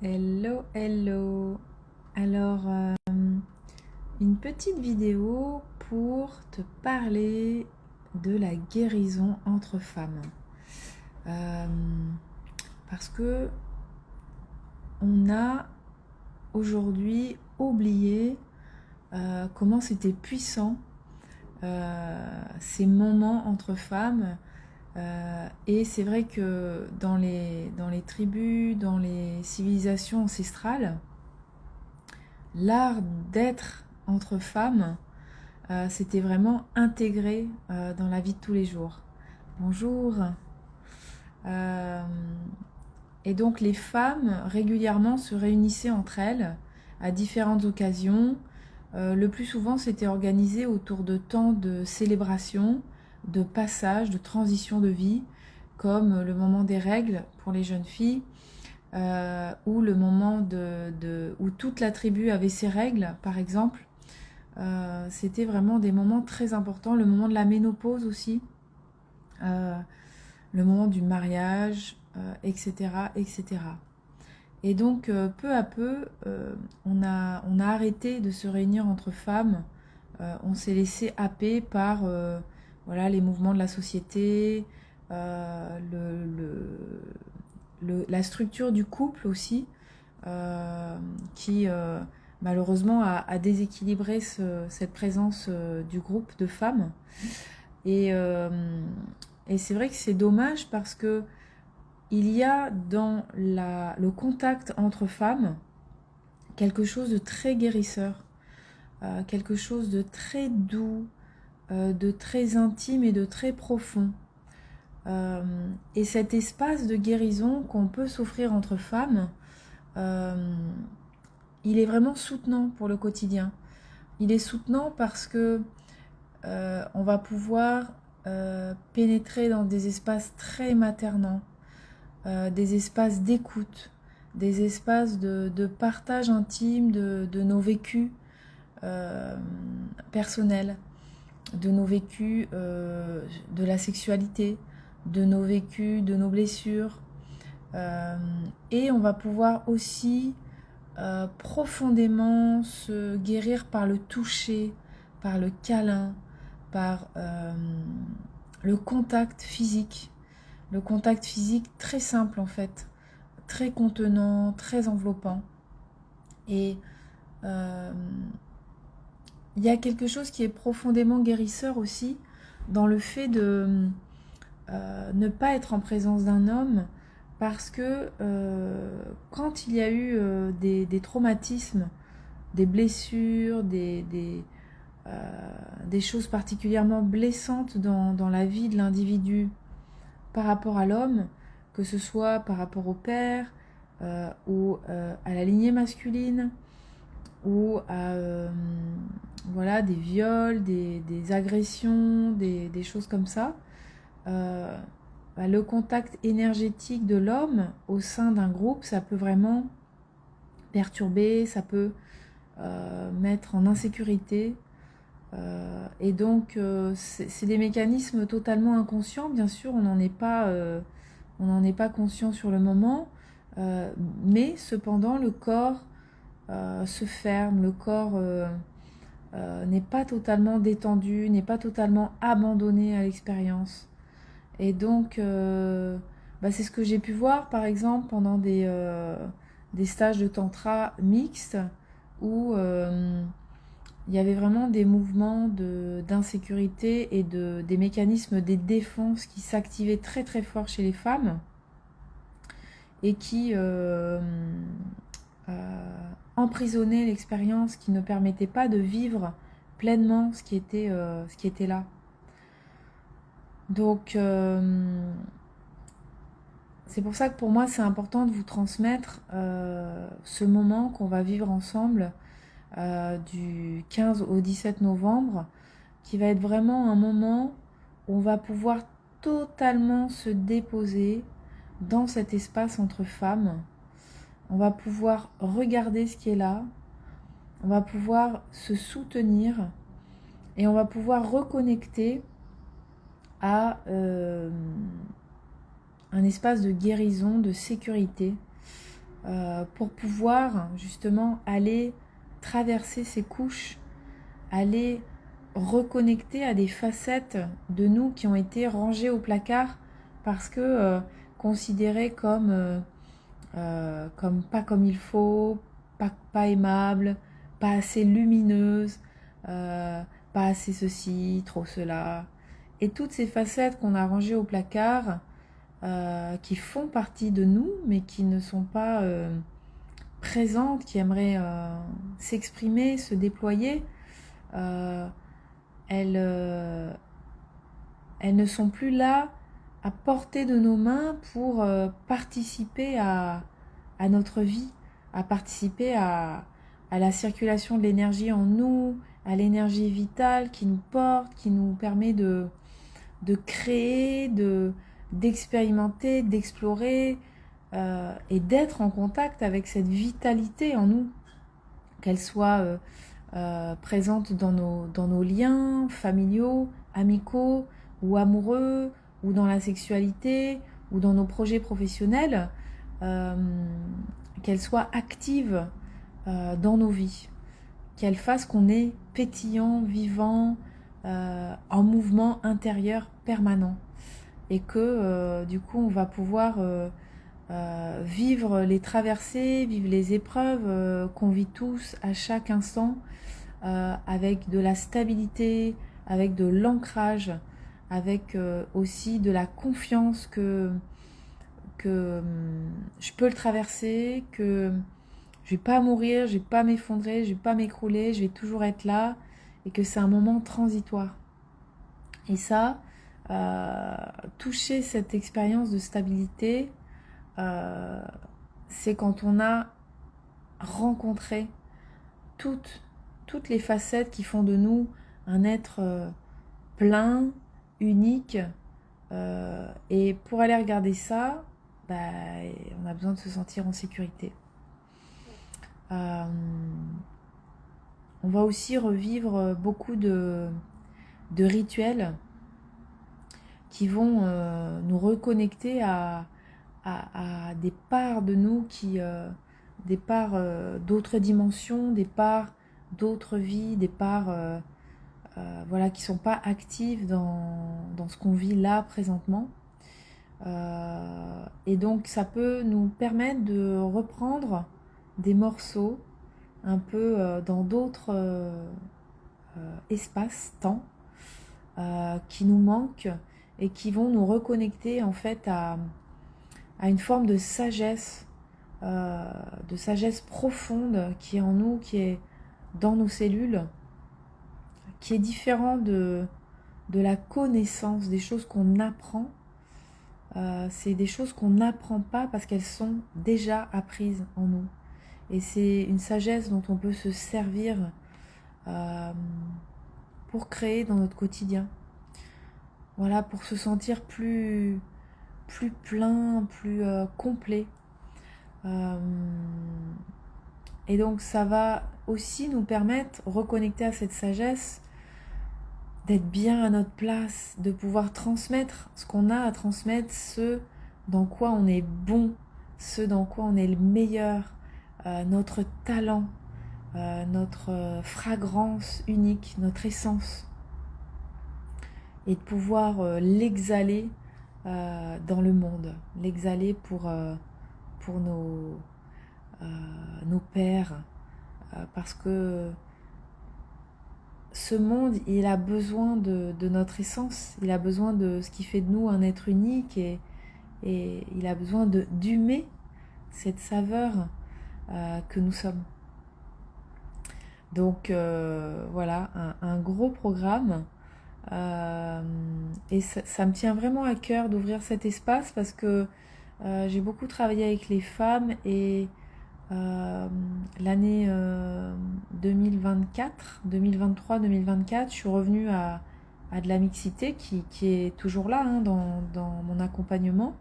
Hello, hello. Alors, une petite vidéo pour te parler de la guérison entre femmes. Euh, Parce que on a aujourd'hui oublié comment c'était puissant ces moments entre femmes. Et c'est vrai que dans les tribus, dans les civilisations ancestrales, l'art d'être entre femmes, c'était vraiment intégré dans la vie de tous les jours. Bonjour. Euh, et donc les femmes régulièrement se réunissaient entre elles à différentes occasions. Le plus souvent, c'était organisé autour de temps de célébration, de passage, de transition de vie, comme le moment des règles pour les jeunes filles, ou le moment où toute la tribu avait ses règles, par exemple. C'était vraiment des moments très importants. Le moment de la ménopause aussi, euh, le moment du mariage, etc., etc. Et donc, peu à peu, on a arrêté de se réunir entre femmes. On s'est laissé happer par voilà, les mouvements de la société, la structure du couple aussi, qui malheureusement a déséquilibré cette présence du groupe de femmes. Et, euh, et c'est vrai que c'est dommage parce que il y a dans le contact entre femmes quelque chose de très guérisseur, quelque chose de très doux, de très intime et de très profond. Et cet espace de guérison qu'on peut s'offrir entre femmes, euh, il est vraiment soutenant pour le quotidien. Il est soutenant parce que on va pouvoir pénétrer dans des espaces très maternants, des espaces d'écoute, des espaces de partage intime de nos vécus euh, personnels, de nos vécus de la sexualité, de nos vécus, de nos blessures. Euh, et on va pouvoir aussi profondément se guérir par le toucher, par le câlin, par le contact physique. Le contact physique très simple en fait, très contenant, très enveloppant. Et euh, il y a quelque chose qui est profondément guérisseur aussi dans le fait de ne pas être en présence d'un homme parce que quand il y a eu des traumatismes, des blessures, des choses particulièrement blessantes dans la vie de l'individu par rapport à l'homme, que ce soit par rapport au père ou à la lignée masculine ou à voilà, des viols, des agressions, des choses comme ça. Euh, le contact énergétique de l'homme au sein d'un groupe, ça peut vraiment perturber, ça peut mettre en insécurité. Et donc, c'est des mécanismes totalement inconscients. Bien sûr, on n'en est pas conscient sur le moment, mais cependant, le corps se ferme, le corps n'est pas totalement détendu, n'est pas totalement abandonné à l'expérience. Et donc, c'est ce que j'ai pu voir, par exemple, pendant des stages de tantra mixtes, où il y avait vraiment des mouvements d'insécurité et des mécanismes des défenses qui s'activaient très très fort chez les femmes et qui emprisonnaient l'expérience, qui ne permettaient pas de vivre pleinement ce qui était là. Donc, c'est pour ça que pour moi, c'est important de vous transmettre ce moment qu'on va vivre ensemble du 15 au 17 novembre, qui va être vraiment un moment où on va pouvoir totalement se déposer dans cet espace entre femmes. On va pouvoir regarder ce qui est là, on va pouvoir se soutenir et on va pouvoir reconnecter à un espace de guérison, de sécurité, pour pouvoir justement aller traverser ces couches, aller reconnecter à des facettes de nous qui ont été rangées au placard parce que considérées comme pas comme il faut, pas aimable, pas assez lumineuse, pas assez ceci, trop cela. Et toutes ces facettes qu'on a rangées au placard, qui font partie de nous, mais qui ne sont pas présentes, qui aimeraient s'exprimer, se déployer, euh, elles, elles ne sont plus là à portée de nos mains pour participer à notre vie, à participer à la circulation de l'énergie en nous, à l'énergie vitale qui nous porte, qui nous permet de créer, d'expérimenter, d'explorer et d'être en contact avec cette vitalité en nous, qu'elle soit présente dans nos liens familiaux, amicaux ou amoureux, ou dans la sexualité, ou dans nos projets professionnels, euh, qu'elle soit active dans nos vies, qu'elle fasse qu'on est pétillant, vivant, en mouvement intérieur permanent. Et que du coup on va pouvoir vivre les traversées, vivre les épreuves qu'on vit tous à chaque instant, avec de la stabilité, avec de l'ancrage, avec aussi de la confiance que je peux le traverser, que je vais pas mourir, je vais pas m'effondrer, je vais pas m'écrouler, je vais toujours être là, et que c'est un moment transitoire. Et ça, toucher cette expérience de stabilité, euh, c'est quand on a rencontré toutes, toutes les facettes qui font de nous un être plein, unique. Et pour aller regarder ça, bah, on a besoin de se sentir en sécurité. Euh, on va aussi revivre beaucoup de rituels qui vont nous reconnecter à des parts de nous des parts d'autres dimensions, des parts d'autres vies, des parts voilà, qui ne sont pas actives dans ce qu'on vit là présentement. Et donc ça peut nous permettre de reprendre des morceaux un peu dans d'autres espaces, temps, qui nous manquent et qui vont nous reconnecter en fait à une forme de sagesse profonde qui est en nous, qui est dans nos cellules, qui est différent de la connaissance, des choses qu'on apprend. C'est des choses qu'on n'apprend pas parce qu'elles sont déjà apprises en nous. Et c'est une sagesse dont on peut se servir euh, pour créer dans notre quotidien. Voilà, pour se sentir plus plein, plus complet. Euh, et donc ça va aussi nous permettre, reconnecter à cette sagesse, d'être bien à notre place, de pouvoir transmettre ce qu'on a à transmettre, ce dans quoi on est bon, ce dans quoi on est le meilleur, notre talent, notre fragrance unique, notre essence, et de pouvoir l'exhaler dans le monde, l'exhaler pour nos pères, parce que ce monde, il a besoin de notre essence, il a besoin de ce qui fait de nous un être unique, et il a besoin d'humer cette saveur que nous sommes. Donc voilà, un gros programme. Et ça me tient vraiment à cœur d'ouvrir cet espace parce que j'ai beaucoup travaillé avec les femmes, et l'année 2024, 2023-2024, je suis revenue à de la mixité qui est toujours là hein, dans mon accompagnement.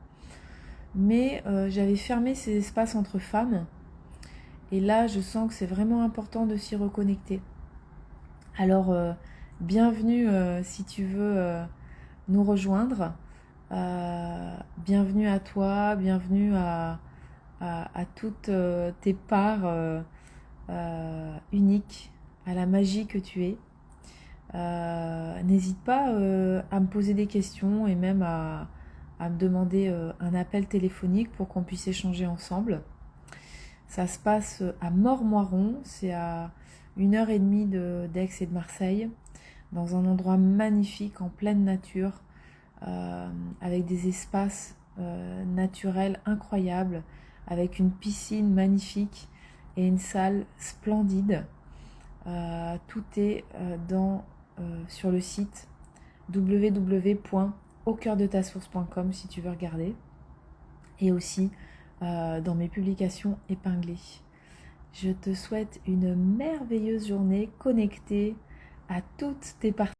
Mais j'avais fermé ces espaces entre femmes. Et là, je sens que c'est vraiment important de s'y reconnecter. Alors, bienvenue si tu veux nous rejoindre. Bienvenue à toi, bienvenue à toutes tes parts uniques, à la magie que tu es. N'hésite pas à me poser des questions et même à me demander un appel téléphonique pour qu'on puisse échanger ensemble. Ça se passe à Mormoiron, c'est à 1 heure et demie d'Aix et de Marseille, dans un endroit magnifique en pleine nature, avec des espaces naturels incroyables, avec une piscine magnifique et une salle splendide. Tout est sur le site www.aucoeurdetasource.com si tu veux regarder, et aussi dans mes publications épinglées. Je te souhaite une merveilleuse journée connectée à toutes tes parties.